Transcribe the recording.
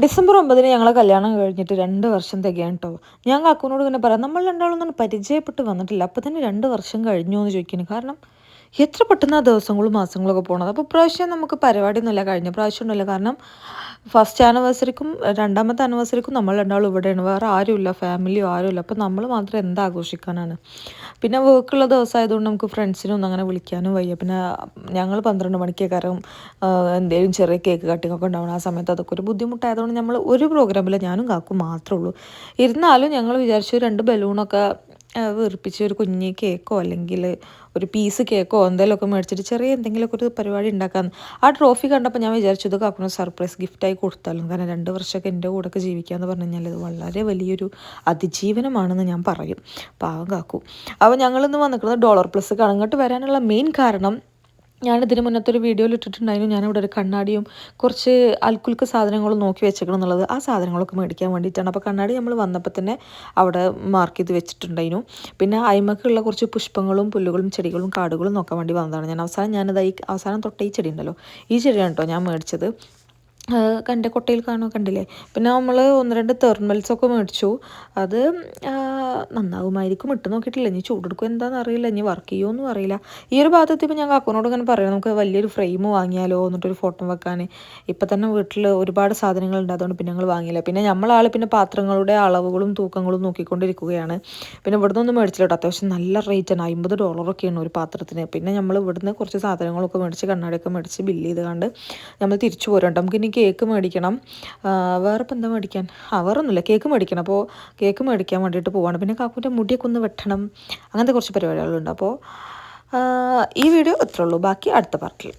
December 9 ഞങ്ങളെ കല്യാണം കഴിഞ്ഞിട്ട് 2 വർഷം തികയാണ് കേട്ടോ. ഞാൻ കാക്കൂനോട് ഇങ്ങനെ പറയാം, നമ്മൾ രണ്ടാളൊന്നും പരിചയപ്പെട്ട് വന്നിട്ടില്ല, അപ്പം തന്നെ 2 വർഷം കഴിഞ്ഞു എന്ന് ചോദിക്കുന്നു. കാരണം എത്ര പെട്ടെന്ന് ആ ദിവസങ്ങളും മാസങ്ങളൊക്കെ പോണത്. അപ്പോൾ ഇപ്രാവശ്യം നമുക്ക് പരിപാടിയൊന്നുമില്ല, കഴിഞ്ഞ പ്രാവശ്യം ഒന്നുമില്ല. കാരണം ഫസ്റ്റ് ആനിവേഴ്സറിക്കും രണ്ടാമത്തെ ആനിവേഴ്സറിക്കും നമ്മൾ രണ്ടാളും ഇവിടെയാണ്, വേറെ ആരുമില്ല, ഫാമിലിയോ ആരുമില്ല. അപ്പം നമ്മൾ മാത്രം എന്താഘോഷിക്കാനാണ്. പിന്നെ വർക്കുള്ള ദിവസമായതുകൊണ്ട് നമുക്ക് ഫ്രണ്ട്സിനൊന്നും അങ്ങനെ വിളിക്കാനും വയ്യ. പിന്നെ ഞങ്ങൾ 12 മണിക്കേക്കാരം എന്തെങ്കിലും ചെറിയ കേക്ക് കട്ടിങ്ങൊക്കെ ഉണ്ടാവണം. ആ സമയത്ത് അതൊക്കെ ഒരു ബുദ്ധിമുട്ടായതുകൊണ്ട് നമ്മൾ ഒരു പ്രോഗ്രാമില്ല, ഞാനും കാക്കും മാത്രമേ ഉള്ളൂ. ഇരുന്നാലും ഞങ്ങൾ വിചാരിച്ചു 2 ബലൂണൊക്കെ വീർപ്പിച്ച് ഒരു കുഞ്ഞ് കേക്കോ അല്ലെങ്കിൽ ഒരു പീസ് കേക്കോ എന്തെങ്കിലുമൊക്കെ മേടിച്ചിട്ട് ചെറിയ എന്തെങ്കിലുമൊക്കെ ഒരു പരിപാടി ഉണ്ടാക്കാമെന്ന്. ആ ട്രോഫി കണ്ടപ്പോൾ ഞാൻ വിചാരിച്ചു ഇത് കാക്കുന്ന സർപ്രൈസ് ഗിഫ്റ്റായി കൊടുത്താലും. കാരണം 2 വർഷമൊക്കെ എൻ്റെ കൂടെയൊക്കെ ജീവിക്കുക എന്ന് പറഞ്ഞു കഴിഞ്ഞാൽ ഇത് വളരെ വലിയൊരു അതിജീവനമാണെന്ന് ഞാൻ പറയും. പാവം കാക്കു. അപ്പോൾ ഞങ്ങളിന്ന് വന്നിരിക്കുന്നത് ഡോളർ പ്ലസ് കാണാൻ. ഇങ്ങോട്ട് വരാനുള്ള മെയിൻ കാരണം, ഞാനിതിന് മുന്നത്തെ ഒരു വീഡിയോയിൽ ഇട്ടിട്ടുണ്ടായിരുന്നു, ഞാനിവിടെ ഒരു കണ്ണാടിയും കുറച്ച് അൽക്കുൽക്ക് സാധനങ്ങളും നോക്കി വെച്ചേക്കണം എന്നുള്ളത്. ആ സാധനങ്ങളൊക്കെ മേടിക്കാൻ വേണ്ടിയിട്ടാണ്. അപ്പോൾ കണ്ണാടി നമ്മൾ വന്നപ്പോൾ തന്നെ അവിടെ മാർക്ക് ചെയ്ത് വെച്ചിട്ടുണ്ടായിരുന്നു. പിന്നെ അയിമക്കുള്ള കുറച്ച് പുഷ്പങ്ങളും പുല്ലുകളും ചെടികളും കാടുകളും നോക്കാൻ വേണ്ടി വന്നതാണ്. ഞാനത് ഈ അവസാനം തൊട്ട ഈ ചെടി ഉണ്ടല്ലോ, ഈ ചെടിയാണ് കേട്ടോ ഞാൻ മേടിച്ചത്. കണ്ട കൊട്ടയിൽ കാണുമോ, കണ്ടില്ലേ. പിന്നെ നമ്മൾ 1-2 തെർമൽസൊക്കെ മേടിച്ചു. അത് നന്നാവുമായിരിക്കും, ഇട്ട് നോക്കിയിട്ടില്ല. ഇനി ചൂടെടുക്കും എന്താണെന്ന് അറിയില്ല, ഇനി വർക്ക് ചെയ്യുമോയെന്നും അറിയില്ല. ഈ ഒരു ഭാഗത്തെത്തിയപ്പോൾ ഞാൻ കാക്കൂനോട് ഇങ്ങനെ പറയാം, നമുക്ക് വലിയൊരു ഫ്രെയിം വാങ്ങിയാലോ എന്നിട്ടൊരു ഫോട്ടോ വെക്കാൻ. ഇപ്പം തന്നെ വീട്ടിൽ ഒരുപാട് സാധനങ്ങളുണ്ട്, അതുകൊണ്ട് പിന്നെ ഞങ്ങൾ വാങ്ങിയില്ല. പിന്നെ നമ്മളാൾ പിന്നെ പാത്രങ്ങളുടെ അളവുകളും തൂക്കങ്ങളും നോക്കിക്കൊണ്ടിരിക്കുകയാണ്. പിന്നെ ഇവിടുന്ന് ഒന്നും മേടിച്ചില്ല കേട്ടോ, അത്യാവശ്യം നല്ല റേറ്റാണ്, $50 ഒരു പാത്രത്തിന്. പിന്നെ നമ്മൾ ഇവിടുന്ന് കുറച്ച് സാധനങ്ങളൊക്കെ മേടിച്ച് കണ്ണാടിയൊക്കെ മേടിച്ച് ബില്ല് ചെയ്ത് കണ്ട് നമ്മൾ തിരിച്ചു പോരാം. നമുക്ക് ഇനി കേക്ക് മേടിക്കണം. വേറെ ഇപ്പം എന്താ മേടിക്കാൻ, വേറൊന്നുമില്ല, കേക്ക് മേടിക്കണം. അപ്പോൾ കേക്ക് മേടിക്കാൻ വേണ്ടിയിട്ട് പോവാണ്. പിന്നെ കാക്കൂൻ്റെ മുടിയൊക്കെ ഒന്ന് വെട്ടണം, അങ്ങനത്തെ കുറച്ച് പരിപാടികളുണ്ട്. അപ്പോൾ ഈ വീഡിയോ ഇത്രേ ഉള്ളൂ, ബാക്കി അടുത്ത പാർട്ടിൽ.